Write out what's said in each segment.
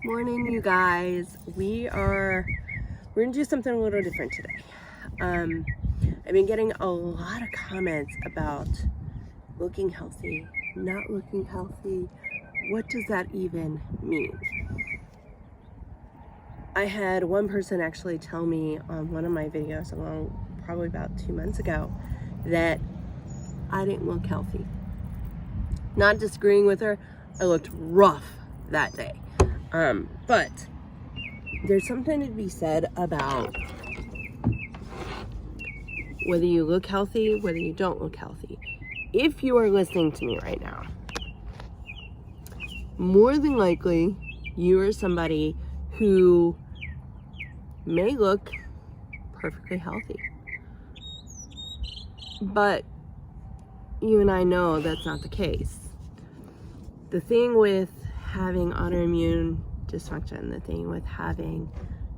Morning, you guys. We're gonna do something a little different today. I've been getting a lot of comments about looking healthy, not looking healthy. What does that even mean? I had one person actually tell me on one of my videos probably about 2 months ago that I didn't look healthy. Not disagreeing with her, I looked rough that day. But there's something to be said about whether you look healthy, whether you don't look healthy. If you are listening to me right now, more than likely, you are somebody who may look perfectly healthy. But you and I know that's not the case. The thing with having autoimmune dysfunction, the thing with having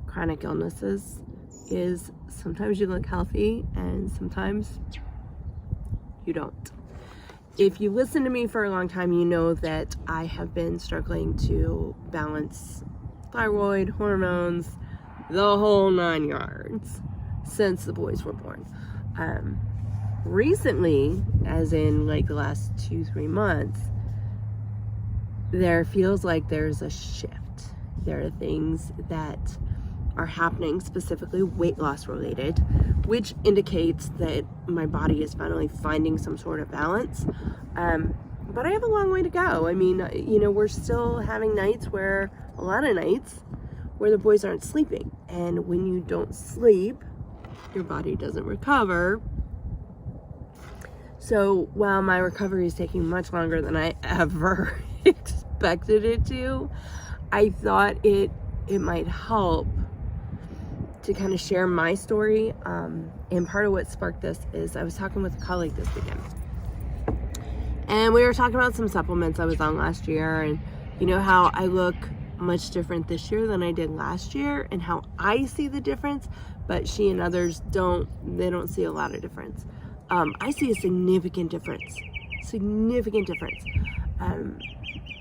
chronic illnesses is sometimes you look healthy and sometimes you don't. If you listen to me for a long time, you know that I have been struggling to balance thyroid, hormones, the whole 9 yards since the boys were born. Recently, as in like the last 2-3 months, there feels like there's a shift. There are things that are happening, specifically weight loss related, which indicates that my body is finally finding some sort of balance. But I have a long way to go. I mean, we're still having a lot of nights where the boys aren't sleeping. And when you don't sleep, your body doesn't recover. So while my recovery is taking much longer than I ever expected it to, I thought it might help to kind of share my story. And part of what sparked this is I was talking with a colleague this weekend. And we were talking about some supplements I was on last year, and how I look much different this year than I did last year, and how I see the difference, but she and others don't see a lot of difference. I see a significant difference.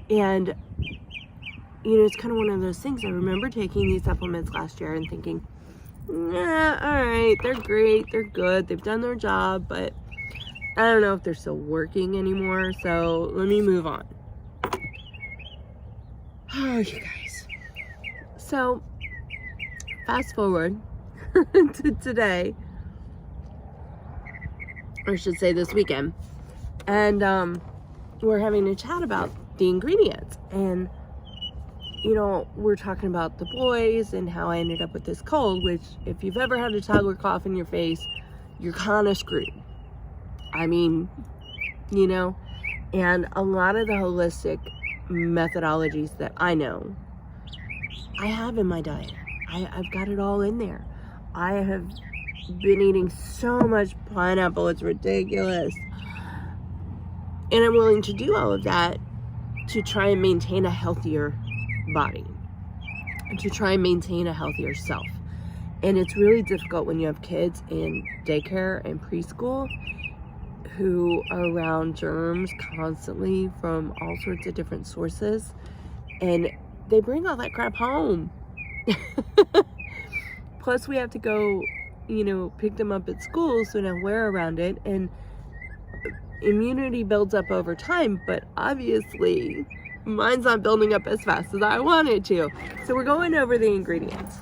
And it's kind of one of those things. I remember taking these supplements last year and thinking, yeah, all right, they're great, they're good, they've done their job, but I don't know if they're still working anymore, so let me move on. Oh, you guys. So, fast forward to today, or I should say this weekend, and we're having a chat about the ingredients, and we're talking about the boys and how I ended up with this cold, which if you've ever had a toddler cough in your face, you're kind of screwed. I mean, and a lot of the holistic methodologies that I know, I have in my diet. I've got it all in there. I have been eating so much pineapple, it's ridiculous. And I'm willing to do all of that to try and maintain a healthier body, and to try and maintain a healthier self. And it's really difficult when you have kids in daycare and preschool who are around germs constantly from all sorts of different sources, and they bring all that crap home. Plus we have to go pick them up at school, so now we're around it, and immunity builds up over time, but obviously mine's not building up as fast as I want it to. So we're going over the ingredients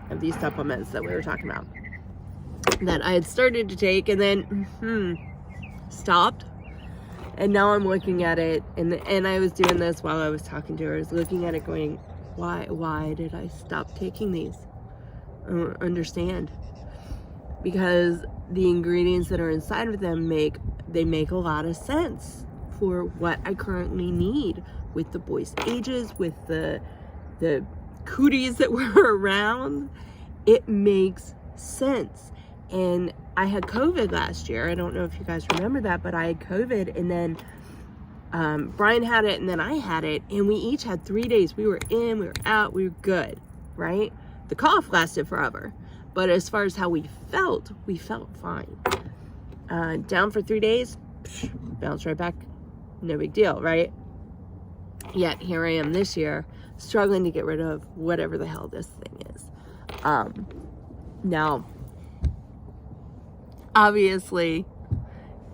of these supplements that we were talking about that I had started to take and then stopped. And now I'm looking at it, and I was doing this while I was talking to her. I was looking at it going, why did I stop taking these? I don't understand. Because the ingredients that are inside of them make a lot of sense for what I currently need with the boys' ages, with the cooties that were around. It makes sense. And I had COVID last year. I don't know if you guys remember that, but I had COVID, and then Brian had it, and then I had it, and we each had 3 days. We were in, we were out, we were good, right? The cough lasted forever, but as far as how we felt fine. Down for 3 days, bounced right back, no big deal, right? Yet here I am this year struggling to get rid of whatever the hell this thing is. Now, obviously,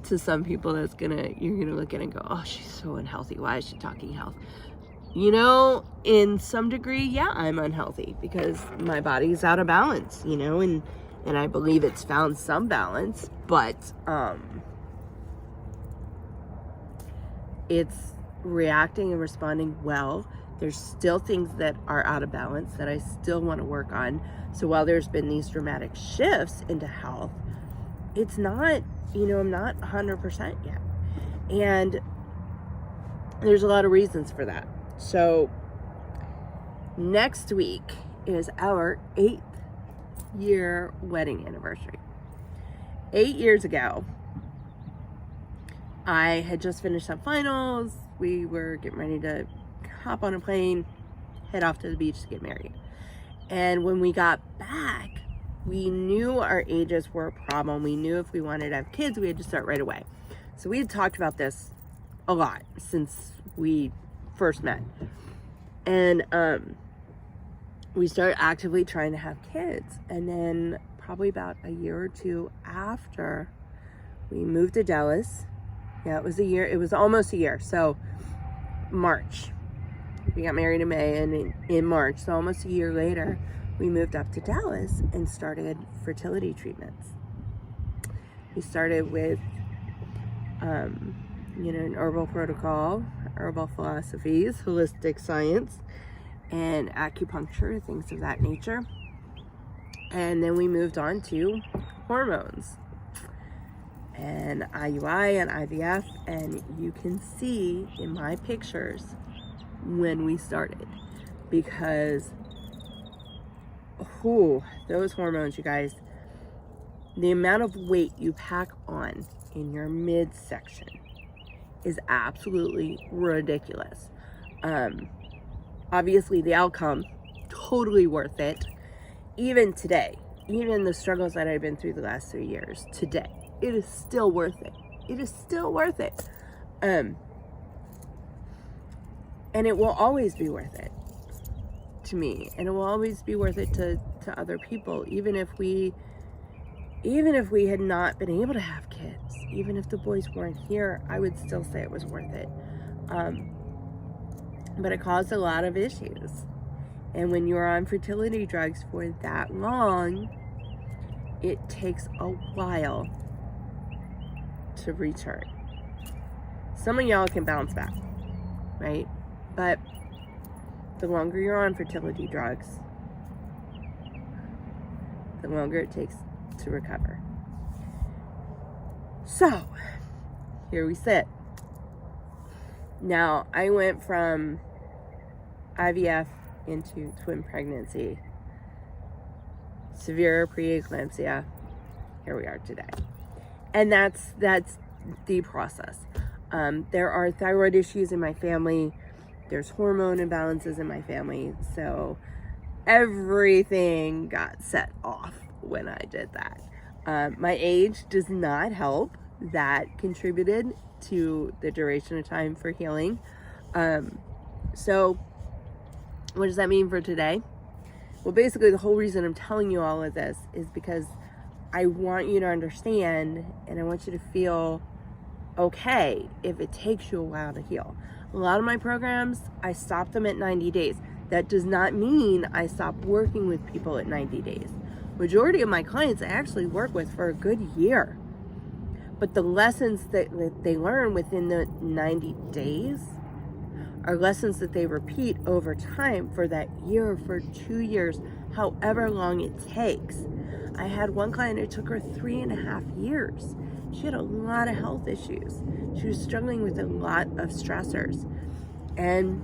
to some people you're gonna look at it and go, oh, she's so unhealthy. Why is she talking health? You know, in some degree, yeah, I'm unhealthy because my body's out of balance, you know, and I believe it's found some balance, but it's reacting and responding well. There's still things that are out of balance that I still want to work on. So while there's been these dramatic shifts into health, it's not, you know, I'm not 100% yet. And there's a lot of reasons for that. So next week is our 8th-year wedding anniversary. 8 years ago, I had just finished up finals. We were getting ready to hop on a plane, head off to the beach to get married. And when we got back, we knew our ages were a problem. We knew if we wanted to have kids, we had to start right away. So we had talked about this a lot since we first met. And we started actively trying to have kids. And then probably about a year or two after, we moved to Dallas. Yeah, it was almost a year. So March. We got married in May, and in March, so almost a year later, we moved up to Dallas and started fertility treatments. We started with, an herbal protocol, herbal philosophies, holistic science, and acupuncture, things of that nature. And then we moved on to hormones and IUI and IVF, and you can see in my pictures when we started, because those hormones, you guys, the amount of weight you pack on in your midsection is absolutely ridiculous. Obviously the outcome, totally worth it. Even today, even the struggles that I've been through the last 3 years, today, it is still worth it. It is still worth it. And it will always be worth it to me, and it will always be worth it to other people, even if we had not been able to have kids, even if the boys weren't here, I would still say it was worth it. But it caused a lot of issues, and when you're on fertility drugs for that long, it takes a while to return. Some of y'all can bounce back, right? But the longer you're on fertility drugs, the longer it takes to recover. So, here we sit. Now, I went from IVF into twin pregnancy, severe preeclampsia. Here we are today. And that's the process. There are thyroid issues in my family. There's hormone imbalances in my family, so everything got set off when I did that. My age does not help. That contributed to the duration of time for healing. So what does that mean for today? Well, basically the whole reason I'm telling you all of this is because I want you to understand, and I want you to feel okay if it takes you a while to heal. A lot of my programs, I stopped them at 90 days. That does not mean I stopped working with people at 90 days. Majority of my clients I actually work with for a good year. But the lessons that they learn within the 90 days are lessons that they repeat over time for that year, for 2 years, however long it takes. I had one client, it took her 3.5 years. She had a lot of health issues. She was struggling with a lot of stressors. And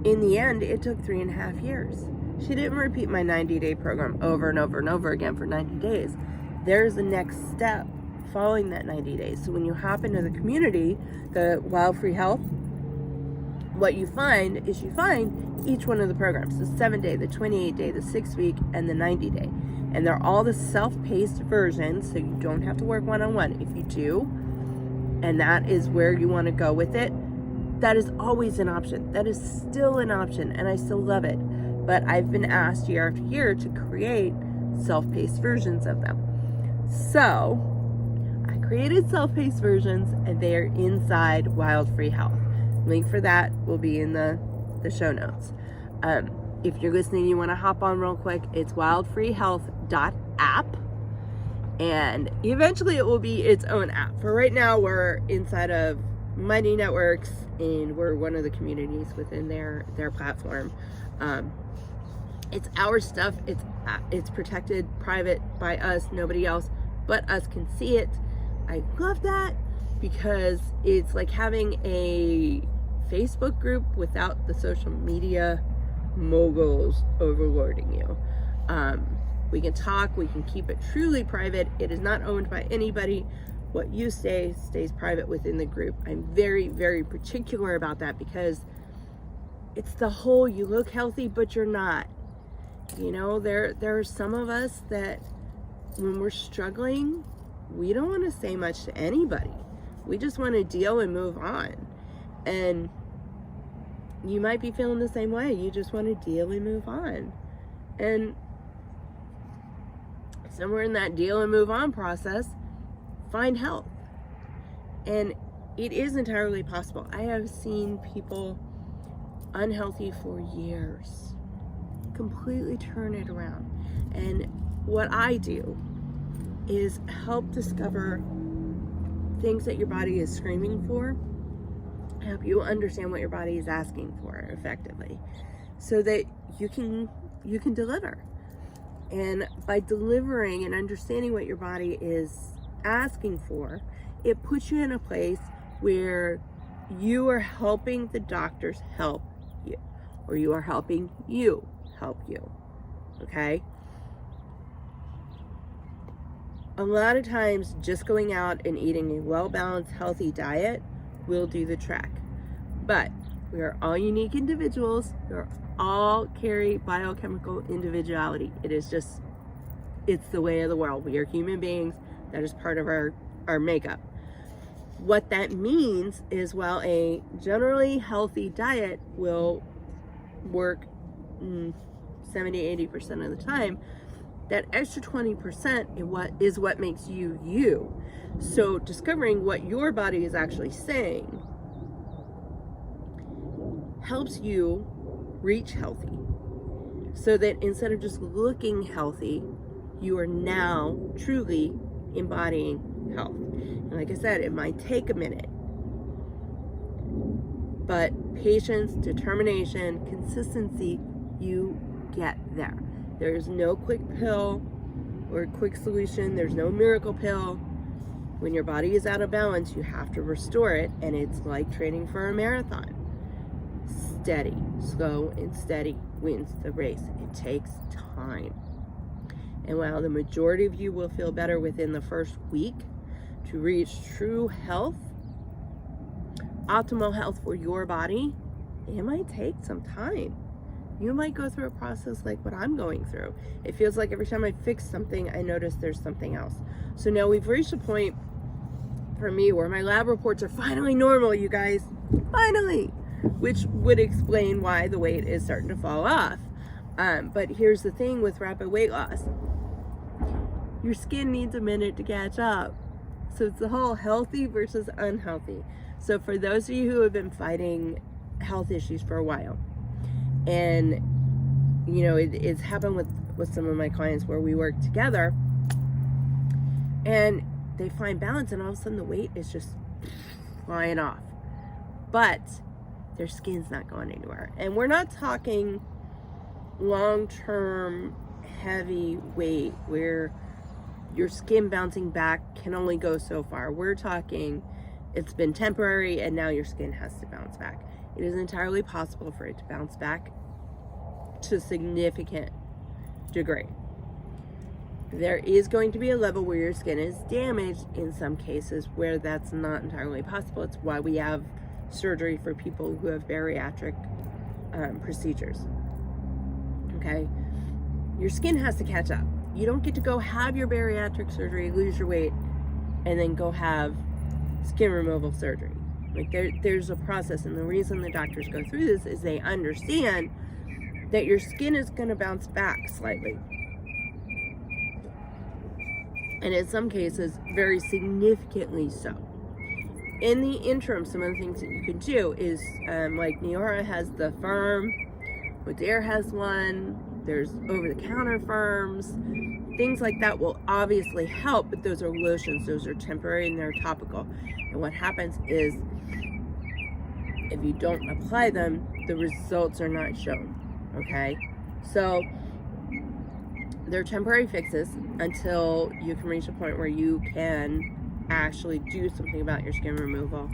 in the end, it took 3.5 years. She didn't repeat my 90-day program over and over and over again for 90 days. There's the next step following that 90 days. So when you hop into the community, the WildFree Health, what you find is you find each one of the programs, the 7-day, the 28-day, the 6-week, and the 90-day. And they're all the self-paced versions, so you don't have to work one-on-one. If you do, and that is where you want to go with it, that is always an option. That is still an option, and I still love it. But I've been asked year after year to create self-paced versions of them. So I created self-paced versions, and they are inside WildFree Health. Link for that will be in the show notes. If you're listening, you want to hop on real quick, it's wildfreehealth.app. And eventually it will be its own app. For right now, we're inside of Mighty Networks, and we're one of the communities within their platform. It's our stuff. It's protected, private by us. Nobody else but us can see it. I love that because it's like having a Facebook group without the social media moguls overlording you. We can talk, we can keep it truly private. It is not owned by anybody. What you say stays private within the group. I'm very, very particular about that because it's the whole you look healthy, but you're not. You know, there are some of us that when we're struggling, we don't want to say much to anybody. We just want to deal and move on. And you might be feeling the same way. You just want to deal and move on. And somewhere in that deal and move on process, find help. And it is entirely possible. I have seen people unhealthy for years completely turn it around. And what I do is help discover things that your body is screaming for, help you understand what your body is asking for effectively, so that you can deliver. And by delivering and understanding what your body is asking for, it puts you in a place where you are helping the doctors help you, or you are helping you help you. Okay? A lot of times just going out and eating a well-balanced, healthy diet will do the trick. But we are all unique individuals. We all carry biochemical individuality. It's the way of the world. We are human beings. That is part of our makeup. What that means is, while a generally healthy diet will work 70-80% of the time, that extra 20% is what makes you you. So discovering what your body is actually saying helps you reach healthy, so that instead of just looking healthy, you are now truly embodying health. And like I said, it might take a minute, but patience, determination, consistency, you get there. There's no quick pill or quick solution. There's no miracle pill. When your body is out of balance, you have to restore it, and it's like training for a marathon. Steady, slow and steady wins the race. It takes time. And while the majority of you will feel better within the first week, to reach true health, optimal health for your body, it might take some time. You might go through a process like what I'm going through. It feels like every time I fix something, I notice there's something else. So now we've reached a point for me where my lab reports are finally normal, you guys. Finally! Which would explain why the weight is starting to fall off. But here's the thing with rapid weight loss. Your skin needs a minute to catch up. So it's the whole healthy versus unhealthy. So for those of you who have been fighting health issues for a while, and you know, it's happened with some of my clients where we work together and they find balance, and all of a sudden the weight is just flying off, but their skin's not going anywhere. And we're not talking long-term heavy weight where your skin bouncing back can only go so far. We're talking it's been temporary and now your skin has to bounce back. It is entirely possible for it to bounce back to a significant degree. There is going to be a level where your skin is damaged in some cases where that's not entirely possible. It's why we have surgery for people who have bariatric procedures. Okay? Your skin has to catch up. You don't get to go have your bariatric surgery, lose your weight, and then go have skin removal surgery. Like there's a process, and the reason the doctors go through this is they understand that your skin is going to bounce back slightly. And in some cases, very significantly so. In the interim, some of the things that you can do is, like Neora has the Firm, Modere has one, there's over-the-counter firms, things like that will obviously help, but those are lotions, those are temporary and they're topical. And what happens is, if you don't apply them, the results are not shown, okay? So, they're temporary fixes until you can reach a point where you can actually do something about your skin removal.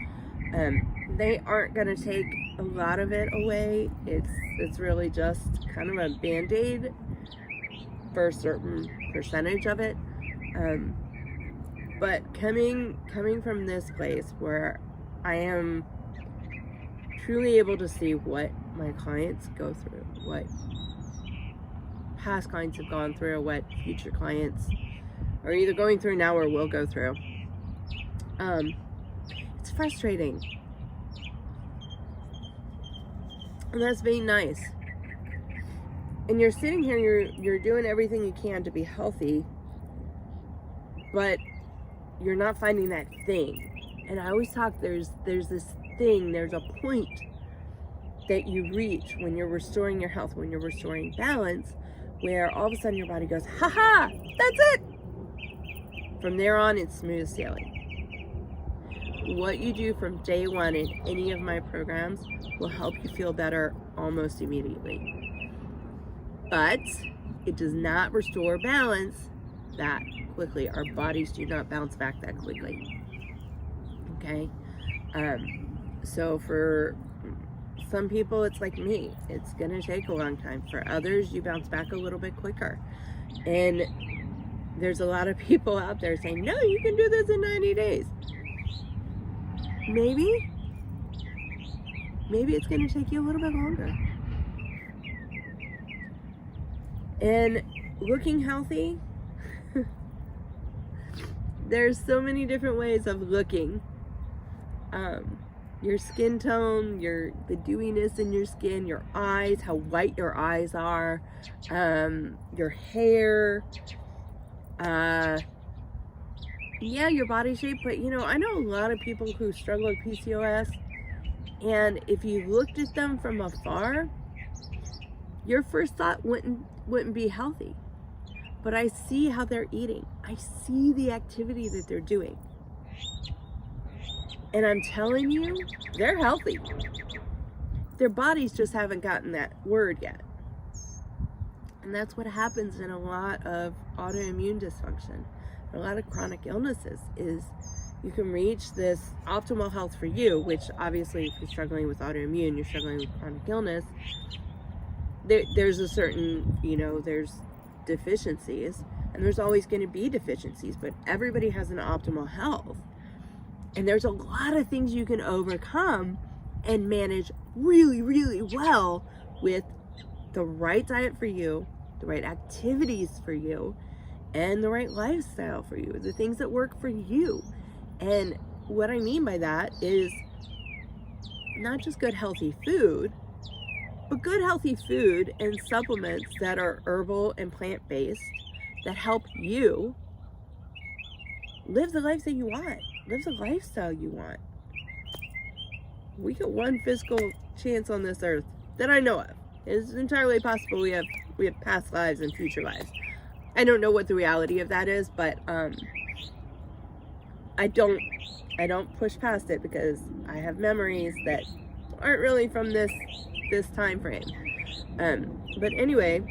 They aren't going to take a lot of it away. It's really just kind of a band-aid for a certain percentage of it. But coming from this place where I am truly able to see what my clients go through, what past clients have gone through, what future clients are either going through now or will go through. It's frustrating. And that's being nice. And you're sitting here, you're doing everything you can to be healthy, but you're not finding that thing. And I always talk, there's this thing, there's a point that you reach when you're restoring your health, when you're restoring balance, where all of a sudden your body goes, ha-ha, that's it. From there on, it's smooth sailing. What you do from day one in any of my programs will help you feel better almost immediately. But it does not restore balance that quickly. Our bodies do not bounce back that quickly. Okay? So for some people, it's like me. It's gonna take a long time. For others, you bounce back a little bit quicker. And there's a lot of people out there saying, no, you can do this in 90 days. Maybe it's gonna take you a little bit longer. And looking healthy, there's so many different ways of looking. Your skin tone, the dewiness in your skin, your eyes, how white your eyes are, your hair, yeah, your body shape. But I know a lot of people who struggle with PCOS, and if you looked at them from afar, your first thought wouldn't be healthy. But I see how they're eating. I see the activity that they're doing. And I'm telling you, they're healthy. Their bodies just haven't gotten that word yet. And that's what happens in a lot of autoimmune dysfunction, a lot of chronic illnesses, is you can reach this optimal health for you, which obviously if you're struggling with autoimmune, you're struggling with chronic illness, there's a certain, there's deficiencies, and there's always going to be deficiencies, but everybody has an optimal health. And there's a lot of things you can overcome and manage really, really well with the right diet for you, the right activities for you, and the right lifestyle for you, the things that work for you. And what I mean by that is not just good healthy food, but good healthy food and supplements that are herbal and plant-based that help you live the life that you want, live the lifestyle you want. We get one physical chance on this earth that I know of. It's entirely possible we have past lives and future lives. I don't know what the reality of that is, but I don't push past it because I have memories that aren't really from this time frame. But anyway,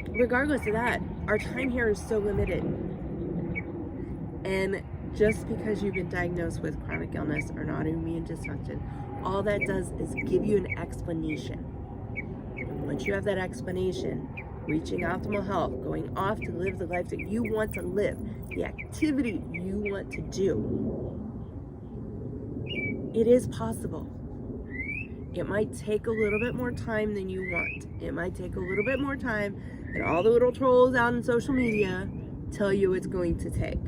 regardless of that, our time here is so limited. And just because you've been diagnosed with chronic illness or an autoimmune dysfunction, all that does is give you an explanation. And once you have that explanation, reaching optimal health, going off to live the life that you want to live, the activity you want to do, it is possible. It might take a little bit more time than you want. It might take a little bit more time than all the little trolls out on social media tell you it's going to take.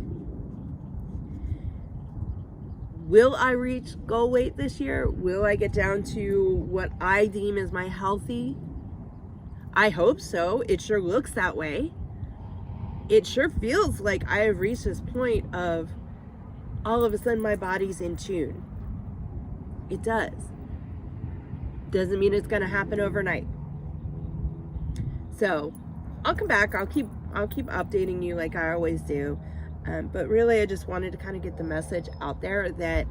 Will I reach goal weight this year? Will I get down to what I deem as my healthy? I hope so. It sure looks that way. It sure feels like I have reached this point of all of a sudden my body's in tune. It does. Doesn't mean it's going to happen overnight. So I'll come back. I'll keep updating you like I always do. But really, I just wanted to kind of get the message out there that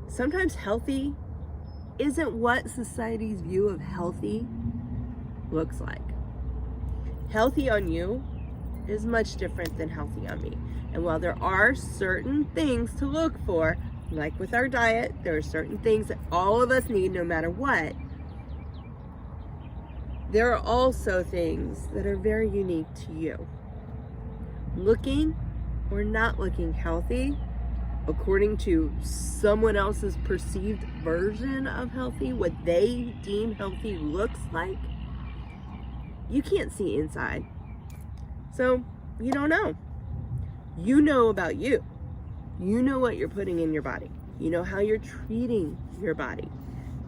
sometimes healthy isn't what society's view of healthy looks like. Healthy on you is much different than healthy on me. And while there are certain things to look for, like with our diet, there are certain things that all of us need no matter what. There are also things that are very unique to you. Looking or not looking healthy, according to someone else's perceived version of healthy, what they deem healthy looks like, you can't see inside. So you don't know. You know about you. You know what you're putting in your body. You know how you're treating your body.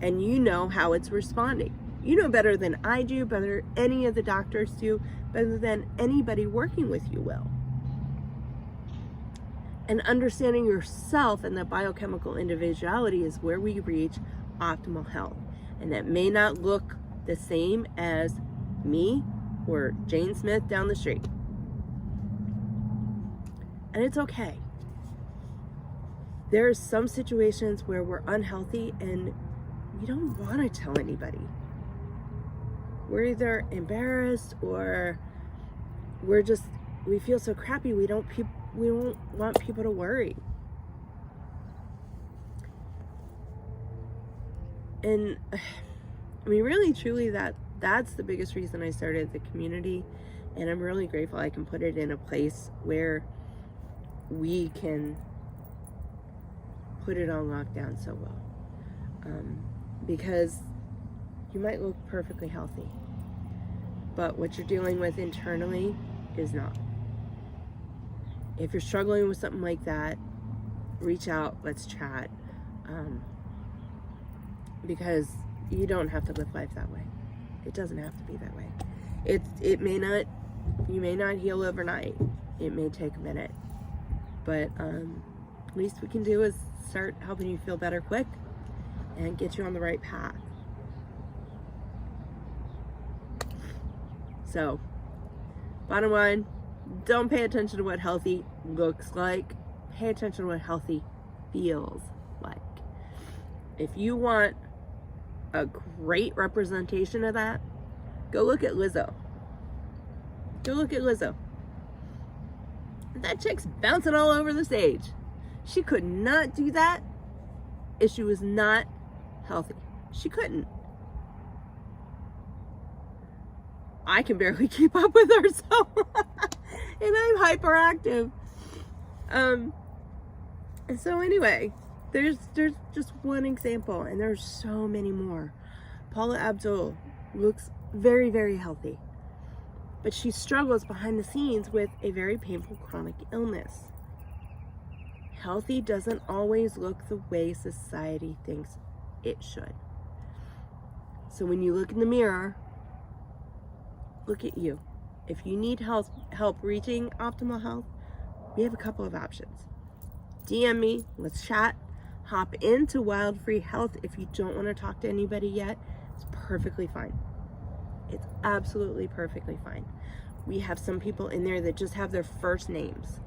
And you know how it's responding. You know better than I do, better than any of the doctors do, better than anybody working with you will. And understanding yourself and the biochemical individuality is where we reach optimal health. And that may not look the same as me or Jane Smith down the street. And it's okay. There are some situations where we're unhealthy and we don't want to tell anybody. We're either embarrassed or we feel so crappy we don't want people to worry. And I mean, really, truly, that's the biggest reason I started the community. And I'm really grateful I can put it in a place where we can put it on lockdown so well. Because you might look perfectly healthy, but what you're dealing with internally is not. If you're struggling with something like that, reach out, let's chat. Because you don't have to live life that way. It doesn't have to be that way. You may not heal overnight. It may take a minute. But least we can do is start helping you feel better quick and get you on the right path. So, bottom line, don't pay attention to what healthy looks like. Pay attention to what healthy feels like. If you want a great representation of that, go look at Lizzo. Go look at Lizzo. That chick's bouncing all over the stage. She could not do that if she was not healthy. She couldn't. I can barely keep up with her, so and I'm hyperactive. And so anyway, there's just one example, and there's so many more. Paula Abdul looks very, very healthy, but she struggles behind the scenes with a very painful chronic illness. Healthy doesn't always look the way society thinks it should. So when you look in the mirror, look at you. If you need help reaching optimal health, we have a couple of options. DM me, let's chat. Hop into WildFree Health if you don't want to talk to anybody yet. It's perfectly fine. It's absolutely perfectly fine. We have some people in there that just have their first names.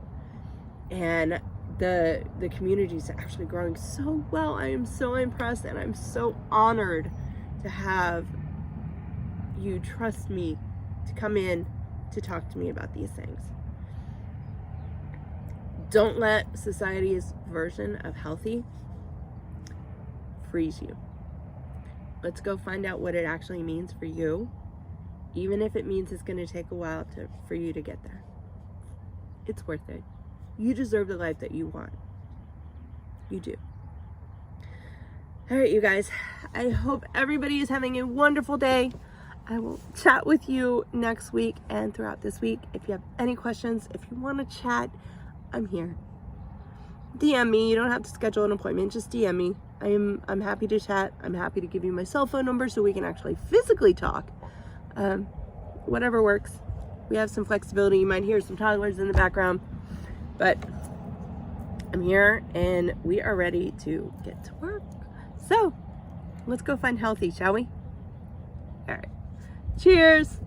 And the community is actually growing so well. I am so impressed, and I'm so honored to have you trust me to come in to talk to me about these things. Don't let society's version of healthy freeze you. Let's go find out what it actually means for you, even if it means it's going to take a while for you to get there. It's worth it. You deserve the life that you want. You do. All right, you guys. I hope everybody is having a wonderful day. I will chat with you next week and throughout this week. If you have any questions, if you want to chat, I'm here. DM me. You don't have to schedule an appointment. Just DM me. I'm happy to chat. I'm happy to give you my cell phone number so we can actually physically talk. Whatever works. We have some flexibility. You might hear some toddlers in the background, but I'm here and we are ready to get to work. So let's go find healthy, shall we? All right. Cheers.